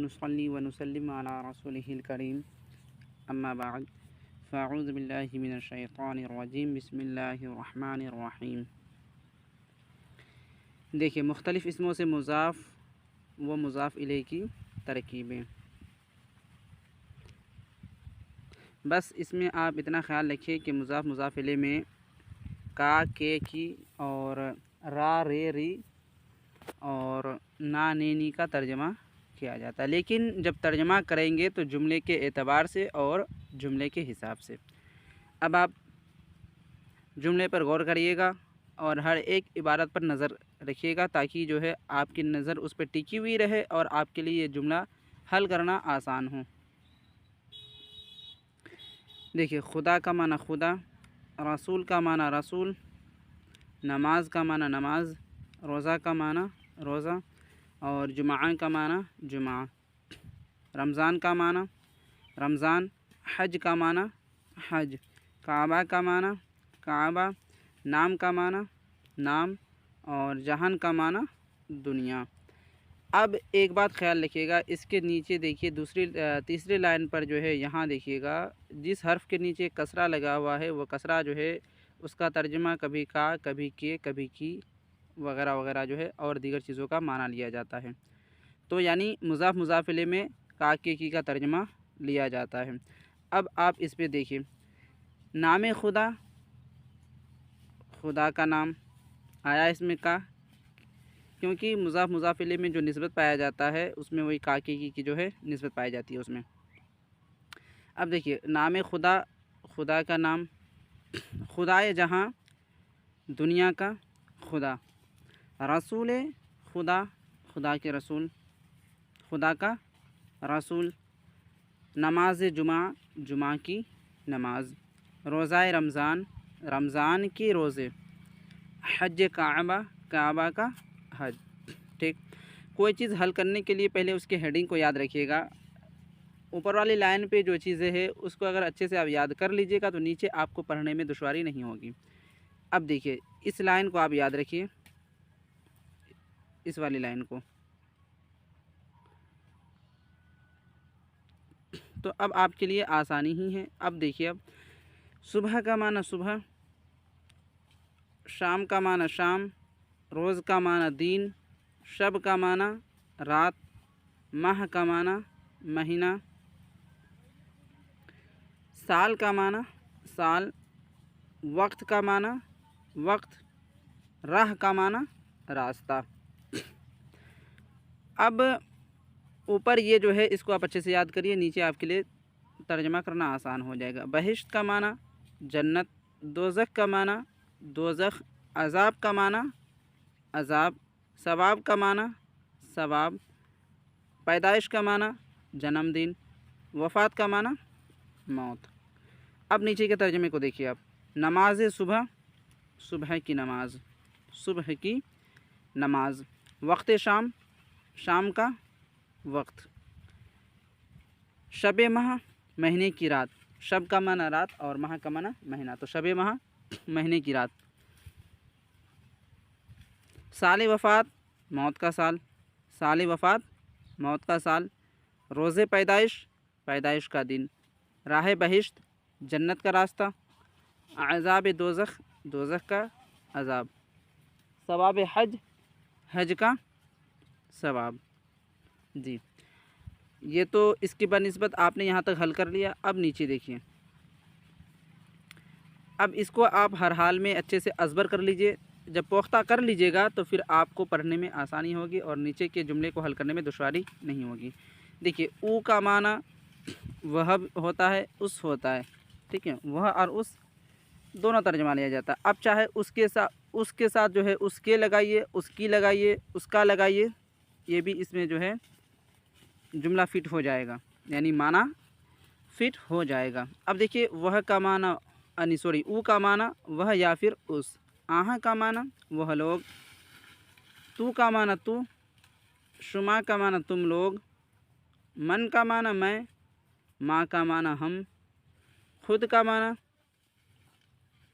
नुसल्ली व नुसल्लिम अला रसूलिहिल करीम अम्मा बाद फ़अऊज़ु बिल्लाहि मिनश शैतानिर रजीम बिस्मिल्लाहिर रहमानिर रहीम। देखिए, मुख्तलिफ़ इसमों से मुज़ाफ़ व मुज़ाफ़ इलैहि की तरकीबें। बस इसमें आप इतना ख़याल रखिए कि मुज़ाफ़ मुज़ाफ़ इलैहि में का, के, की और रा, रे, री और ना, ने, नी का तर्जमा किया जाता है। लेकिन जब तर्जमा करेंगे तो जुमले के एतबार से और जुमले के हिसाब से। अब आप जुमले पर गौर करिएगा और हर एक इबारत पर नज़र रखिएगा ताकि जो है आपकी नज़र उस पर टिकी हुई रहे और आपके लिए ये जुमला हल करना आसान हो। देखिए, खुदा का माना खुदा, रसूल का माना रसूल, नमाज का माना नमाज, रोज़ा का माना रोज़ा और जुमा का माना जुमा, रमज़ान का माना रमज़ान, हज का माना हज, काबा का माना काबा, नाम का माना नाम और जहान का माना दुनिया। अब एक बात ख्याल रखिएगा, इसके नीचे देखिए तीसरी लाइन पर जो है यहाँ देखिएगा जिस हर्फ़ के नीचे कसरा लगा हुआ है वो कसरा जो है उसका तर्जुमा कभी का, कभी के, कभी की वगैरह वगैरह जो है और दीगर चीज़ों का माना लिया जाता है। तो यानी मुज़ाफ़ मुज़ाफ़ इलैहि में का, के, की का तर्जुमा लिया जाता है। अब आप इस पे देखिए, नाम खुदा, खुदा का नाम आया इसमें का, क्योंकि मुज़ाफ़ मुज़ाफ़ इलैहि में जो निस्बत पाया जाता है उसमें वही का, के, की जो है निस्बत पाई जाती है उसमें। अब देखिए, नाम खुदा, खुदा का नाम, खुदाए जहाँ, दुनिया का खुदा, रसूल खुदा, खुदा के रसूल, खुदा का रसूल, नमाज जुमा, जुमा की नमाज, रोज़ाए रमज़ान, रमज़ान के रोज़े, हज काबा, काबा का हज। ठीक, कोई चीज़ हल करने के लिए पहले उसके हेडिंग को याद रखिएगा। ऊपर वाली लाइन पे जो चीज़ें हैं उसको अगर अच्छे से आप याद कर लीजिएगा तो नीचे आपको पढ़ने में दुश्वारी नहीं होगी। अब देखिए, इस लाइन को आप याद रखिए, इस वाली लाइन को। तो अब आपके लिए आसानी ही है। अब देखिए, अब सुबह का माना सुबह, शाम का माना शाम, रोज़ का माना दिन, शब का माना रात, माह का माना महीना, साल का माना साल, वक्त का माना वक्त, राह का माना रास्ता। अब ऊपर ये जो है इसको आप अच्छे से याद करिए, नीचे आपके लिए तर्जमा करना आसान हो जाएगा। बहिश्त का माना जन्नत, दोज़ख का माना दोज़ख, अज़ाब का माना अज़ाब, सवाब का माना सवाब, पैदाइश का माना जन्मदिन, वफ़ात का माना मौत। अब नीचे के तर्जमे को देखिए आप, नमाज सुबह, सुबह की नमाज, सुबह की नमाज, वक्त शाम, शाम का वक्त, शब माह, महीने की रात, शब का माना रात और माह का माना महीना, तो शब माह महीने की रात, साल वफ़ात, मौत का साल, साल वफ़ात मौत का साल, रोज़े पैदाइश, पैदाइश का दिन, राह बहिश्त, जन्नत का रास्ता, अज़ाब दोज़ख, दोज़ख का अज़ाब, सवाब हज, हज का सवाब। जी, ये तो इसकी बनिस्बत आपने यहाँ तक हल कर लिया। अब नीचे देखिए, अब इसको आप हर हाल में अच्छे से अज़बर कर लीजिए। जब पुख्ता कर लीजिएगा तो फिर आपको पढ़ने में आसानी होगी और नीचे के जुमले को हल करने में दुश्वारी नहीं होगी। देखिए, ऊ का माना वह होता है, उस होता है, ठीक है, वह और उस दोनों तर्जमा लिया जाता है। अब चाहे उसके साथ जो है उसके लगाइए, उसकी लगाइए, उसका लगाइए, ये भी इसमें जो है जुमला फिट हो जाएगा, यानी माना फिट हो जाएगा। अब देखिए, वह का माना ऊ का माना वह या फिर उस, आहा का माना वह लोग, तू का माना तू, शुमा का माना तुम लोग, मन का माना मैं, माँ का माना हम, खुद का माना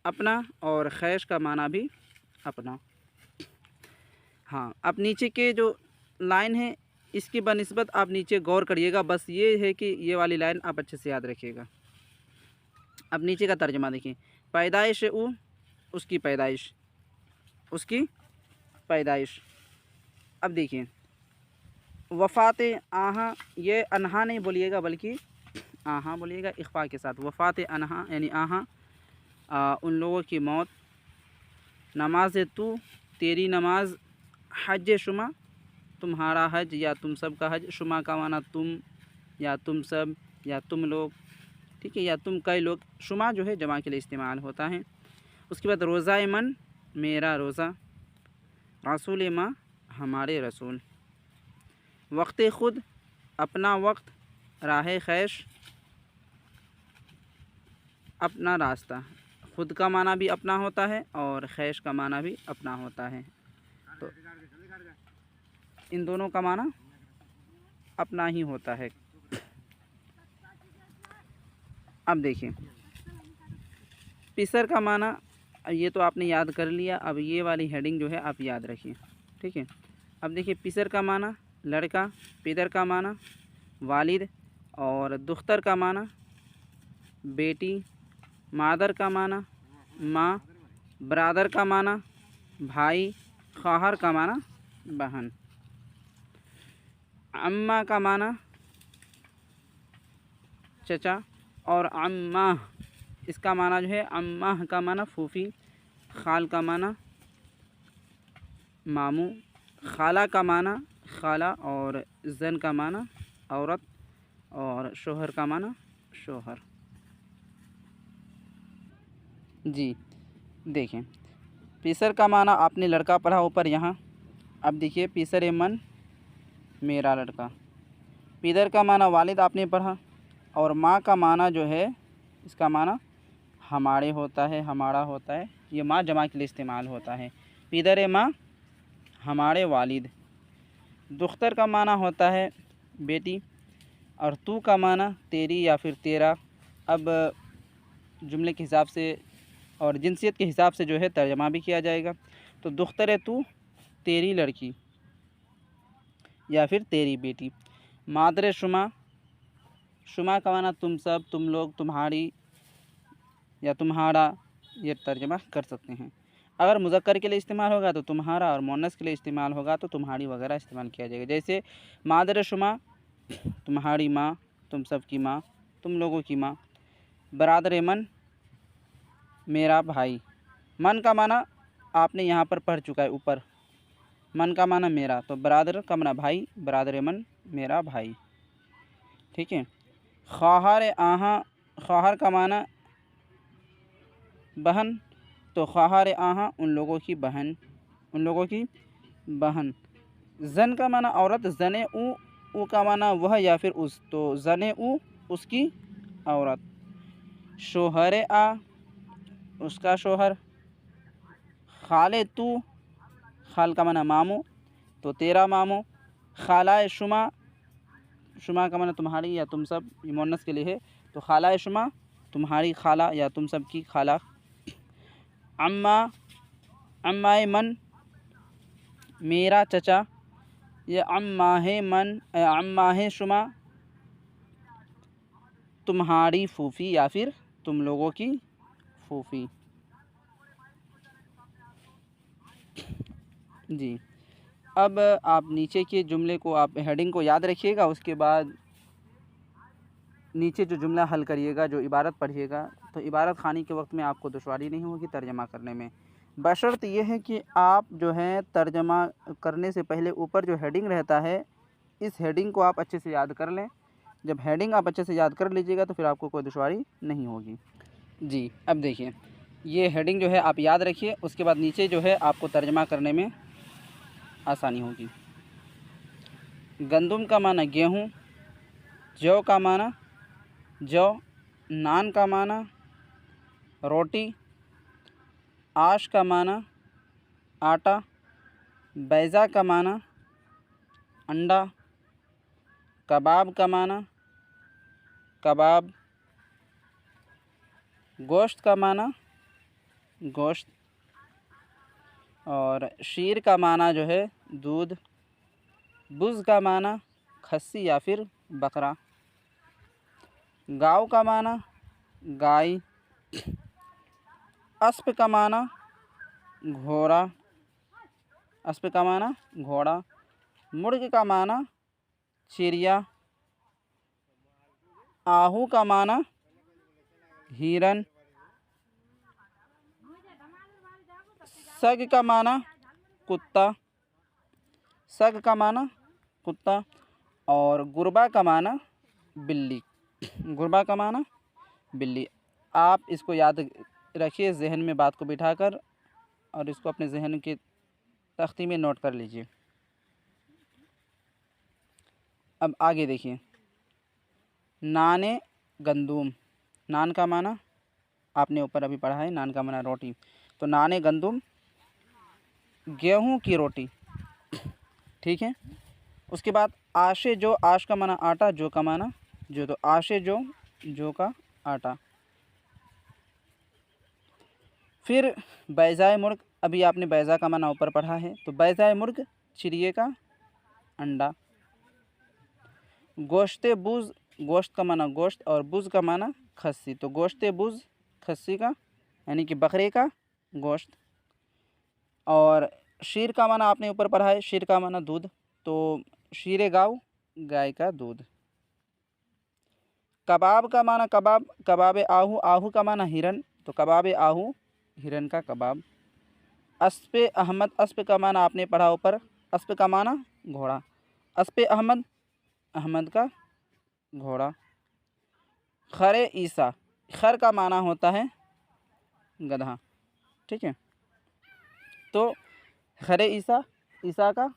अपना और खैश का माना भी अपना। हाँ, अब नीचे के जो लाइन है इसकी बनिस्बत आप नीचे गौर करिएगा। बस ये है कि ये वाली लाइन आप अच्छे से याद रखिएगा। अब नीचे का तर्जमा देखिए, पैदाइश ऊ, उसकी पैदाइश, उसकी पैदाइश। अब देखिए वफ़ात आहा, ये अनहा नहीं बोलिएगा बल्कि आहा बोलिएगा इख्फा के साथ। वफ़ात अनहा यानी आहा, उन लोगों की मौत। नमाज तू, तेरी नमाज। हज शुमा, तुम्हारा हज या तुम सब का हज। शुमा का माना तुम या तुम सब या तुम लोग, ठीक है, या तुम कई लोग। शुमा जो है जमा के लिए इस्तेमाल होता है। उसके बाद रोज़ा मन, मेरा रोज़ा। रसूल माँ, हमारे रसूल। वक्त ख़ुद, अपना वक्त। राह खैश, अपना रास्ता। ख़ुद का माना भी अपना होता है और खैश का माना भी अपना होता है। तो इन दोनों का माना अपना ही होता है। अब देखिए पिसर का माना, ये तो आपने याद कर लिया। अब ये वाली हेडिंग जो है आप याद रखिए, ठीक है। अब देखिए पिसर का माना लड़का, पिदर का माना वालिद, और दुख्तर का माना बेटी, मादर का माना माँ, बरादर का माना भाई, ख़्वाहर का माना बहन। अम्मा का माना चचा, और अम्मा इसका माना जो है, अम्मा का माना फूफी, खाल का माना मामू, खाला का माना खाला, और जन का माना औरत, और शोहर का माना शोहर। जी देखें, पीसर का माना आपने लड़का पढ़ा ऊपर यहाँ। अब देखिए पीसर मन, मेरा लड़का। पीदर का माना वालिद आपने पढ़ा, और माँ का माना जो है, इसका माना हमारे होता है, हमारा होता है। ये माँ जमा के लिए इस्तेमाल होता है। पीदर माँ, हमारे वालिद। दुख्तर का माना होता है बेटी, और तू का माना तेरी या फिर तेरा। अब जुमले के हिसाब से और जिनसियत के हिसाब से जो है तर्जमा भी किया जाएगा। तो दुख्तर तू, तेरी लड़की या फिर तेरी बेटी। मादर शुमा, शुमा का माना तुम सब, तुम लोग, तुम्हारी या तुम्हारा, ये तर्जमा कर सकते हैं। अगर मुज़क्कर के लिए इस्तेमाल होगा तो तुम्हारा, और मुअन्नस के लिए इस्तेमाल होगा तो तुम्हारी वगैरह इस्तेमाल किया जाएगा। जैसे मादर शुमा, तुम्हारी माँ, तुम सब की माँ, तुम लोगों की माँ। बरादर मन, मेरा भाई। मन का माना आपने यहाँ पर पढ़ चुका है ऊपर। मन का माना मेरा, तो बरादर का माना भाई, बरादर मन मेरा भाई, ठीक है। ख़्वाहर आहा, ख़्वाहर का माना बहन, तो ख़्वाहर आहा उन लोगों की बहन, उन लोगों की बहन। जन का माना औरत, जने ऊ का माना वह या फिर उस, तो जने ऊ उसकी औरत। शोहर आ, उसका शोहर। खाले तू, खाल का माना मामू, तो तेरा मामू। खालाए शुमा, शुमा का माना तुम्हारी या तुम सब, ये मुअन्नस के लिए है, तो खालाए शुमा, तुम्हारी खाला या तुम सब की खाला। अम्मा, अम्माए मन, मेरा चचा। ये अम्मा है मन, अम्मा है शुमा, तुम्हारी फूफी या फिर तुम लोगों की फूफी। जी अब आप नीचे के जुमले को, आप हेडिंग को याद रखिएगा। उसके बाद नीचे जो जुमला हल करिएगा, जो इबारत पढ़िएगा, तो इबारत खानी के वक्त में आपको दुश्वारी नहीं होगी तर्जमा करने में। बशर्त यह है कि आप जो है तर्जमा करने से पहले ऊपर जो हेडिंग रहता है, इस हेडिंग को आप अच्छे से याद कर लें। जब हेडिंग आप अच्छे से याद कर लीजिएगा तो फिर आपको कोई दुश्वारी नहीं होगी। जी अब देखिए, ये हेडिंग जो है आप याद रखिए। उसके बाद नीचे जो है आपको तर्जमा करने में आसानी होगी। गंदुम का माना गेहूँ, जौ का माना जौ, नान का माना रोटी, आश का माना आटा, बैज़ा का माना अंडा, कबाब का माना कबाब, गोश्त का माना गोश्त, और शीर का माना जो है दूध, बुज़ का माना खस्सी या फिर बकरा। गाँव का माना गाय। अस्प का माना घोड़ा। अस्प का माना घोड़ा। मुर्ग का माना चिड़िया। आहू का माना हिरन। सग का माना कुत्ता। सग का माना कुत्ता। और गुरबा का माना बिल्ली। गुरबा का माना बिल्ली। आप इसको याद रखिए जहन में बात को बिठाकर, और इसको अपने जहन के तख्ती में नोट कर लीजिए। अब आगे देखिए, नाने गंदुम। नान का माना आपने ऊपर अभी पढ़ा है, नान का माना रोटी। तो नाने गंदुम गेहूं की रोटी। ठीक है। उसके बाद आशे जो। आश का माना आटा। जो का माना जो। तो आशे जो का आटा। फिर बैजाए मुर्ग। अभी आपने बैजा का माना ऊपर पढ़ा है, तो बैजाए मुर्ग चिड़िए का अंडा। गोश्ते बुज़। गोश्त का माना गोश्त और बुज़ का माना खस्सी। तो गोश्ते बुज़ खस्सी का यानी कि बकरे का गोश्त। और शीर का माना आपने ऊपर पढ़ा है, शीर का माना दूध। तो शीरे गाँव गाय का दूध। कबाब का माना कबाब। कबाब आहू। आहू का माना हिरन। तो कबाब आहू हिरन का कबाब। अस्पे अहमद। अस्प का माना आपने पढ़ा ऊपर, अस्प का माना घोड़ा। अस्पे अहमद अहमद का घोड़ा। खरे ईसा। खर का माना होता है गधा। ठीक है। तो खरे ईसा, ईसा का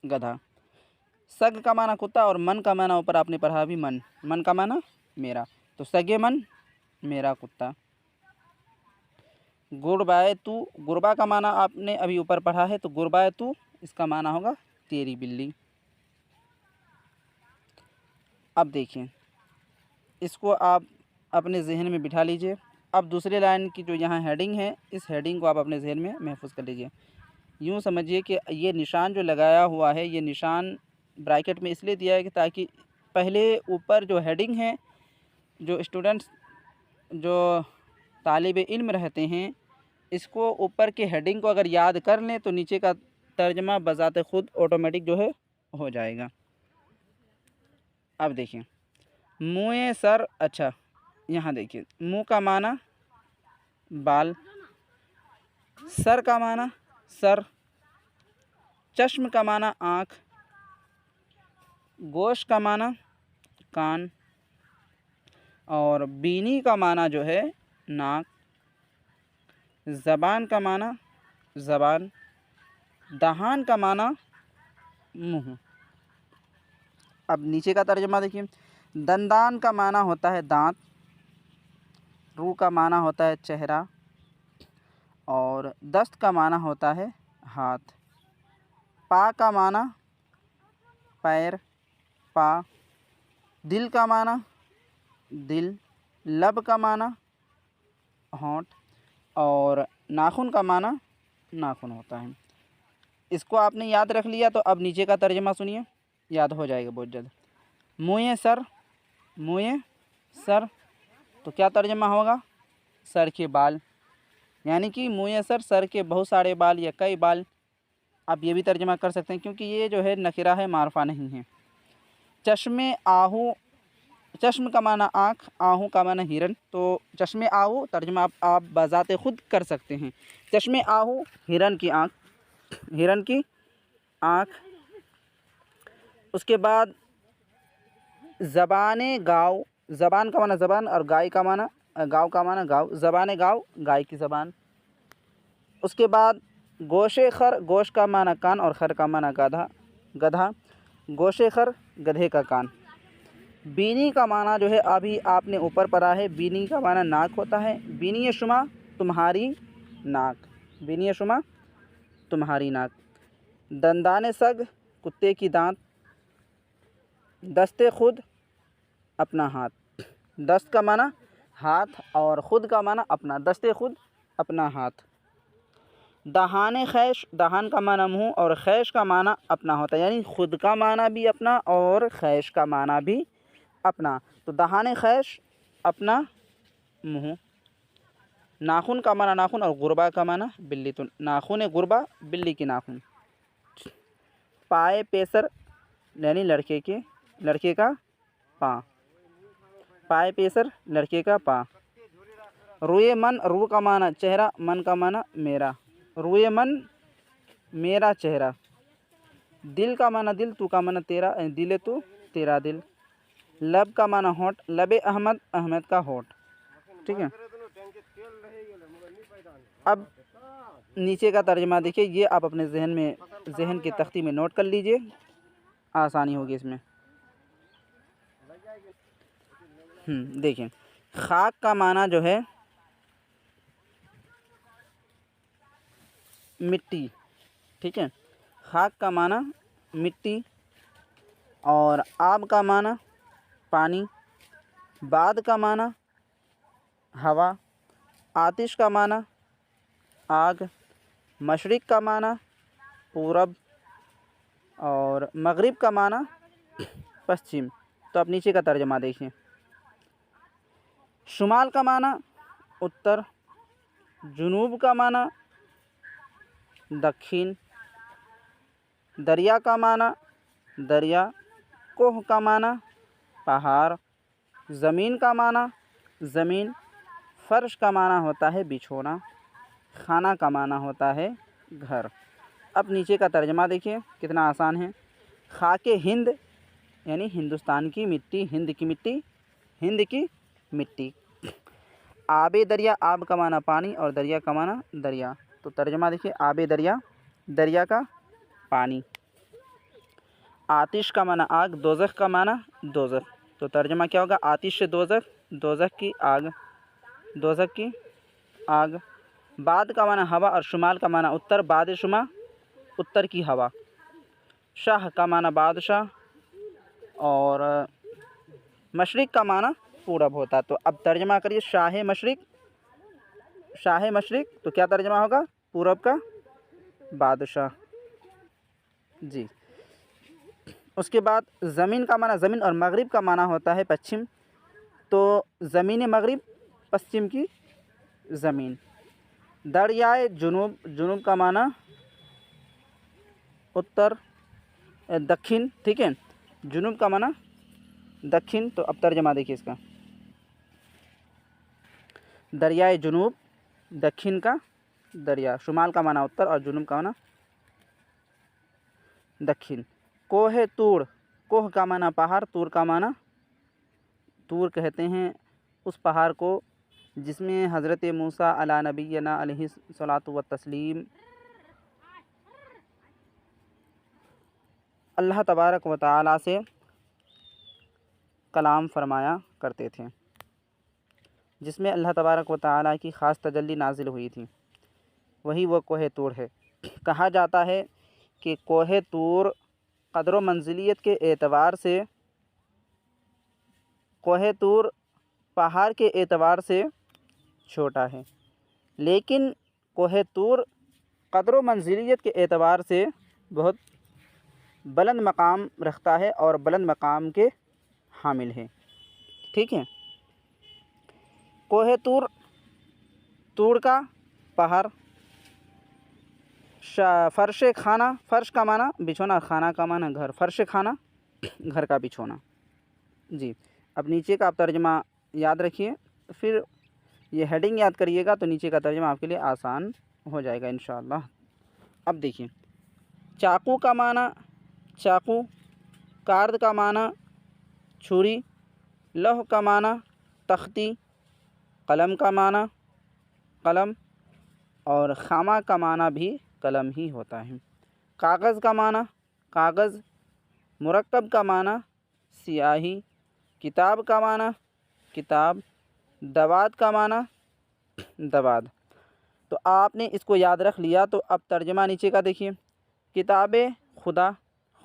गधा। सग का माना कुत्ता और मन का माना ऊपर आपने पढ़ा अभी मन। मन का माना मेरा। तो सगे मन मेरा कुत्ता। गुरबाए तू। गुरबा का माना आपने अभी ऊपर पढ़ा है, तो गुरबाए तू इसका माना होगा तेरी बिल्ली। अब देखिए, इसको आप अपने जहन में बिठा लीजिए। अब दूसरे लाइन की जो यहाँ हेडिंग है, इस हेडिंग को आप अपने जहन में महफूज कर लीजिए। यूँ समझिए कि ये निशान जो लगाया हुआ है, ये निशान ब्रैकेट में इसलिए दिया है कि ताकि पहले ऊपर जो हेडिंग है, जो स्टूडेंट्स जो तालिब इल्म रहते हैं, इसको ऊपर के हेडिंग को अगर याद कर लें तो नीचे का तर्जमा बज़ाते ख़ुद ऑटोमेटिक जो है हो जाएगा। अब देखिए, मुँह सर। अच्छा, यहाँ देखिए, मुँह का माना बाल। सर का माना सर। चश्म का माना आँख। गोश का माना कान। और बीनी का माना जो है नाक। ज़बान का माना ज़बान। दहान का माना मुँह। अब नीचे का तर्जुमा देखिए, दंदान का माना होता है दांत। रू का माना होता है चेहरा। और दस्त का माना होता है हाथ। पा का माना पैर, पा। दिल का माना दिल। लब का माना होंठ। और नाखून का माना नाखून होता है। इसको आपने याद रख लिया, तो अब नीचे का तर्जुमा सुनिए, याद हो जाएगा बहुत जल्द। मुँह सर। मुँह सर, तो क्या तर्जुमा होगा? सर के बाल। यानी कि मुँह सर, सर के बहुत सारे बाल या कई बाल। आप ये भी तर्जुमा कर सकते हैं, क्योंकि ये जो है नकिरा है, मारफा नहीं है। चश्मे आहू। चश्म का माना आँख, आहू का माना हिरन। तो चश्मे आहू तर्जुमा आप बज़ाते ख़ुद कर सकते हैं। चश्मे आहू हिरन की आँख। हिरन की आँख। उसके बाद ज़बाने गाँव। ज़बान का माना ज़बान और गाय का माना गाँव का माना गाँव। ज़बाने गाँव गाय की ज़बान। उसके बाद गोशे खर। गोश का माना कान और खर का माना गधा। गधा। गोशे खर गधे का कान। बीनी का माना जो है अभी आपने ऊपर पढ़ा है, बीनी का माना नाक होता है। बीनी शुमा तुम्हारी नाक। बीनी शुमा तुम्हारी नाक। दंदाने सग कुत्ते की दांत। दस्ते खुद अपना हाथ। दस्त का माना हाथ और ख़ुद का माना अपना। दस्ते खुद अपना हाथ। दहान खैश, दहान का माना मुँह और खैश का माना अपना होता है, यानी ख़ुद का माना भी अपना और खैश का माना भी अपना। तो दहान खैश अपना मुँह, नाखून का माना नाखून और गुरबा का माना बिल्ली, तो नाखून गुरबा बिल्ली की नाखून। पाए पेसर यानी लड़के का पाँ, पाए पेसर लड़के का पाँ। रुए मन, रू का माना चेहरा, मन का माना मेरा, रुए मन मेरा चेहरा। दिल का माना दिल, तू का माना तेरा, दिले तू तेरा दिल। लब का माना होठ, लबे अहमद, अहमद का होठ। ठीक है। अब नीचे का तर्जमा देखिए, ये आप अपने जहन की तख्ती में नोट कर लीजिए, आसानी होगी इसमें। देखिए, खाक का माना जो है मिट्टी। ठीक है, खाक का माना मिट्टी और आब का माना पानी, बाद का माना हवा, आतिश का माना आग, मशरिक़ का माना पूरब और मगरिब का माना पश्चिम। तो अब नीचे का तर्जमा देखिए। शुमाल का माना उत्तर, जुनूब का माना दक्षिण, दरिया का माना दरिया, कोह का माना पहाड़, ज़मीन का माना ज़मीन, फ़र्श का माना होता है बिछोना, खाना का माना होता है घर। अब नीचे का तर्जमा देखिए कितना आसान है। खाके हिंद यानी हिंदुस्तान की मिट्टी, हिंद की मिट्टी, हिंद की मिट्टी। आबे दरिया, आब का माना पानी और दरिया का माना दरिया। तो तर्जमा देखिए, आबे दरिया, दरिया का पानी। आतिश का माना आग, दोज़ख का माना दोज़ख। तो तर्जमा क्या होगा, आतिश से दोज़ख, दोज़ख की आग, दोज़ख की आग। बाद का माना हवा और शुमाल का माना उत्तर, बाद शुमा उत्तर की हवा। शाह का माना बादशाह और मशरिक़ का माना पूरब होता। तो अब तर्जमा करिए, शाह मशरिक़, शाह मशरिक़ तो क्या तर्जमा होगा, पूरब का बादशाह। जी। उसके बाद ज़मीन का माना ज़मीन और मगरिब का माना होता है पश्चिम। तो ज़मीन मगरिब, पश्चिम की ज़मीन। दरियाए जुनूब, जुनूब का माना उत्तर दक्षिण। ठीक है, जुनूब का माना दक्षिण। तो अब तर्जमा देखिए इसका, दरियाए जुनूब दक्षिण का दरिया, शुमाल का माना उत्तर और जुनूब का माना दक्षिण। कोहे तूर, कोह का माना पहाड़, तूर का माना, तूर कहते हैं उस पहाड़ को जिसमें हज़रत मूसा अला नबीना अलैहि सलातु व तस्लीम अल्लाह तबारक व तआला से कलाम फरमाया करते थे, जिसमें अल्लाह तबारक व तआला की ख़ास तजल्ली नाजिल हुई थी, वही वो कोहे तूर है। कहा जाता है कि कोहे तूर क़द्र मंजिलियत के एतबार से, कोहे तूर पहाड़ के एतबार से छोटा है, लेकिन कोहे तूर क़द्र मंजिलियत के एतबार से बहुत बुलंद मकाम रखता है और बुलंद मकाम के हामिल है। ठीक है, कोहे तूर, तूर का पहाड़। फ़र्श खाना, फ़र्श का माना बिछोना, खाना का माना घर, फ़र्श खाना घर का बिछोना। जी। अब नीचे का आप तर्जमा याद रखिए, फिर ये हेडिंग याद करिएगा तो नीचे का तर्जमा आपके लिए आसान हो जाएगा इंशाअल्लाह। अब देखिए, चाकू का माना चाकू, कार्द का माना छुरी, लौह का माना तख्ती, कलम का माना कलम और खामा का माना भी कलम ही होता है। कागज़ का माना कागज़, मुरक्कब का माना स्याही, किताब का माना किताब, दवात का माना दवात। तो आपने इसको याद रख लिया। तो अब तर्जमा नीचे का देखिए, किताब खुदा,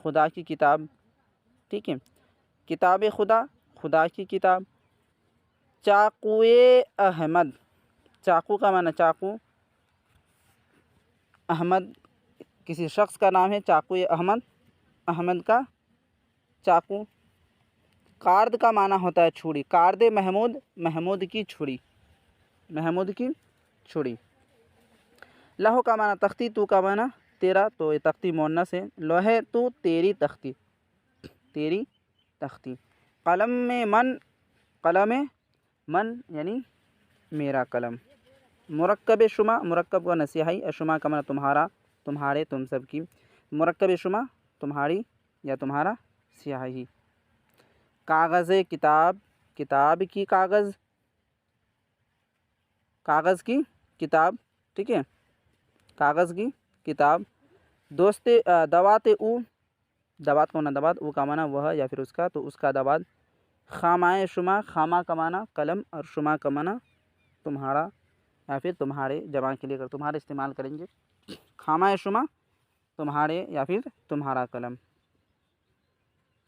खुदा की किताब। ठीक है, किताब खुदा, खुदा की किताब। चाकुए अहमद, चाकू का माना चाकू, अहमद किसी शख्स का नाम है, चाकू अहमद, अहमद का चाकू। कार्द का माना होता है छुरी, कार्द महमूद, महमूद की छुरी, महमूद की छुरी। लहो का माना तख्ती, तू का माना तेरा, तो ये तख्ती मुअन्नस है। लोहे तू, तेरी तख्ती, तेरी तख्ती। कलम में मन, कलम में मन यानी मेरा कलम। मुरक्कब शुमा, मुरक्कब का नसीहाई, शुमा का माना तुम्हारा, तुम्हारे, तुम सब की। मुरक्कब शुमा तुम्हारी या तुम्हारा स्याही। कागज़ किताब, किताब की कागज़, कागज़ की किताब, ठीक है, कागज़ की किताब। दोस्ते दवाते ऊ, दवात को ना दवात, ऊ का माना वह या फिर उसका, तो उसका दवात। खामाए शुमा, खामा का माना कलम और शुमा का माना तुम्हारा या फिर तुम्हारे, जमा के लिए अगर तुम्हारे इस्तेमाल करेंगे। खामाए शुमा तुम्हारे या फिर तुम्हारा कलम।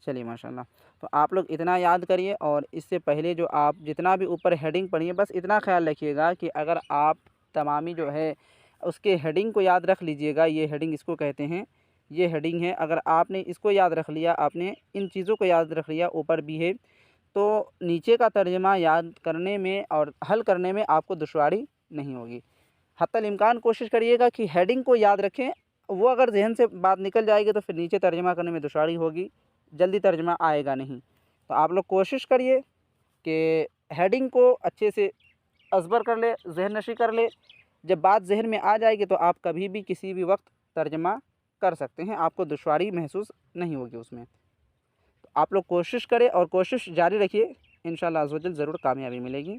चलिए माशाल्लाह। तो आप लोग इतना याद करिए, और इससे पहले जो आप जितना भी ऊपर हेडिंग पढ़िए, बस इतना ख्याल रखिएगा कि अगर आप तमामी जो है उसके हेडिंग को याद रख लीजिएगा। ये हेडिंग इसको कहते हैं, ये हेडिंग है। अगर आपने इसको याद रख लिया, आपने इन चीज़ों को याद रख लिया, ऊपर भी है, तो नीचे का तर्जमा याद करने में और हल करने में आपको दुश्वारी नहीं होगी। हत्तल इम्कान कोशिश करिएगा कि हेडिंग को याद रखें, वो अगर जहन से बात निकल जाएगी तो फिर नीचे तर्जमा करने में दुश्वारी होगी, जल्दी तर्जमा आएगा नहीं। तो आप लोग कोशिश करिए कि हेडिंग को अच्छे से अज़बर कर ले, ज़हन नशी कर ले। जब बात ज़हन में आ जाएगी तो आप कभी भी किसी भी वक्त तर्जमा कर सकते हैं, आपको दुश्वारी महसूस नहीं होगी उसमें। तो आप लोग कोशिश करें और कोशिश जारी रखिए, इंशाअल्लाह अज़्ज़ व जल ज़रूर कामयाबी मिलेगी।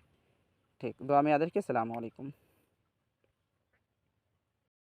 ठीक, दुआ में याद रखिए। अस्सलामु अलैकुम।